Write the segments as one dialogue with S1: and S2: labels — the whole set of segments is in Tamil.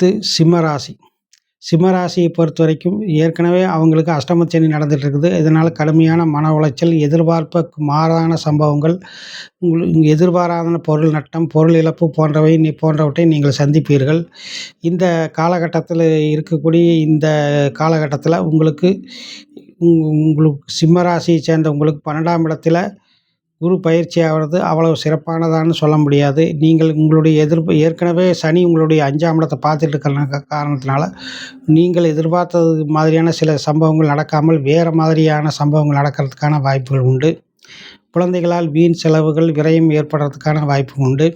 S1: அடுத்து சிம்மராசி. சிம்மராசியை பொறுத்தவரைக்கும் ஏற்கனவே அவங்களுக்கு அஷ்டமச்சனி நடந்துட்டு இருக்குது. இதனால் கடுமையான மன உளைச்சல், எதிர்பார்ப்புக்கு மாறான சம்பவங்கள், எதிர்பாராத பொருள் நட்டம், பொருள் இழப்பு போன்றவற்றை நீங்கள் சந்திப்பீர்கள். இந்த காலகட்டத்தில் இருக்கக்கூடிய இந்த காலகட்டத்தில் உங்களுக்கு சிம்மராசியை சேர்ந்த உங்களுக்கு 12ஆம் இடத்துல குரு பயிற்சி ஆகிறது அவ்வளவு சிறப்பானதான்னு சொல்ல முடியாது. நீங்கள் உங்களுடைய ஏற்கனவே சனி உங்களுடைய 5ஆம் இடத்தை பார்த்துட்டு இருக்கிற காரணத்தினால நீங்கள் எதிர்பார்த்தது மாதிரியான சில சம்பவங்கள் நடக்காமல் வேறு மாதிரியான சம்பவங்கள் நடக்கிறதுக்கான வாய்ப்புகள் உண்டு. குழந்தைகளால் வீண் செலவுகள், விரயம் ஏற்படுறதுக்கான வாய்ப்பு உண்டு.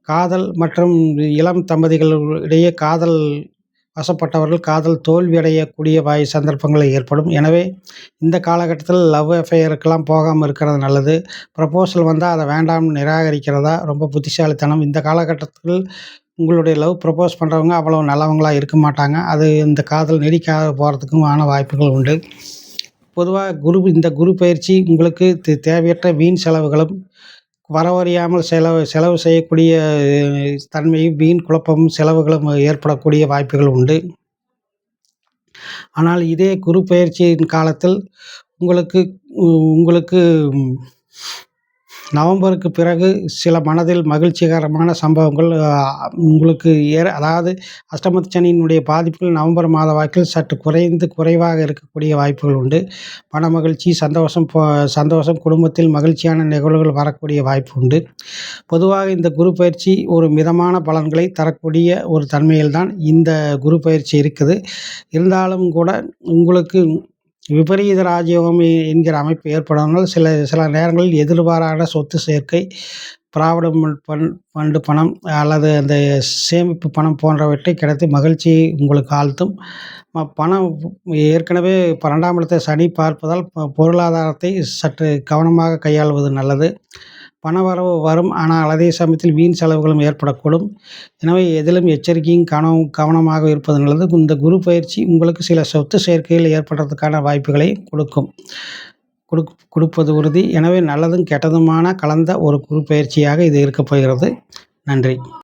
S1: காதல் மற்றும் இளம் தம்பதிகளிடையே காதல் வசப்பட்டவர்கள் காதல் தோல்வி அடையக்கூடிய சந்தர்ப்பங்கள் ஏற்படும். எனவே இந்த காலகட்டத்தில் லவ் அஃபேருக்கெல்லாம் போகாமல் இருக்கிறது நல்லது. ப்ரப்போசல் வந்தால் அதை வேண்டாம்னு நிராகரிக்கிறதா ரொம்ப புத்திசாலித்தனம். இந்த காலகட்டத்தில் உங்களுடைய லவ் ப்ரப்போஸ் பண்ணுறவங்க அவ்வளோ நல்லவங்களாக இருக்க மாட்டாங்க. அது இந்த காதல் நீடிக்காத போகிறதுக்குமான வாய்ப்புகள் உண்டு. பொதுவாக இந்த குரு பயிற்சி உங்களுக்கு தேவையற்ற வீண் செலவுகளும், வரவறியாமல் செலவு செய்யக்கூடிய தன்மையும், வீண் குழப்பமும், செலவுகளும் ஏற்படக்கூடிய வாய்ப்புகள் உண்டு. ஆனால் இதே குரு பயிற்சியின் காலத்தில் உங்களுக்கு நவம்பருக்கு பிறகு சில மனதில் மகிழ்ச்சிகரமான சம்பவங்கள் உங்களுக்கு அதாவது அஷ்டமத்து சனியினுடைய பாதிப்புகள் நவம்பர் மாத வாக்கில் சற்று குறைவாக இருக்கக்கூடிய வாய்ப்புகள் உண்டு. பண மகிழ்ச்சி, சந்தோஷம், குடும்பத்தில் மகிழ்ச்சியான நிகழ்வுகள் வரக்கூடிய வாய்ப்பு உண்டு. பொதுவாக இந்த குரு பயிற்சி ஒரு மிதமான பலன்களை தரக்கூடிய ஒரு தன்மையில்தான் இந்த குரு பயிற்சி இருக்குது. இருந்தாலும் கூட உங்களுக்கு விபரீத ராஜயோகம் என்கிற அமைப்பு ஏற்படுவதால் சில நேரங்களில் எதிர்பாராத சொத்து சேர்க்கை, ப்ராவிடென்ட் ஃபண்டு பணம் அல்லது அந்த சேமிப்பு பணம் போன்றவற்றை கிடைத்து மகிழ்ச்சியை உங்களுக்கு ஆழ்த்தும். பணம் ஏற்கனவே 12ஆம் இடத்தை சனி பார்ப்பதால் பொருளாதாரத்தை சற்று கவனமாக கையாள்வது நல்லது. பணவரவு வரும், ஆனால் அதே சமயத்தில் வீண் செலவுகளும் ஏற்படக்கூடும். எனவே எதிலும் எச்சரிக்கையும் கவனமாக இருப்பது நல்லது. இந்த குரு பயிற்சி உங்களுக்கு சில சொத்து சேர்க்கைகள் ஏற்படுறதுக்கான வாய்ப்புகளை கொடுப்பது உறுதி. எனவே நல்லதும் கெட்டதுமான கலந்த ஒரு குரு பயிற்சியாக இது இருக்கப் போகிறது. நன்றி.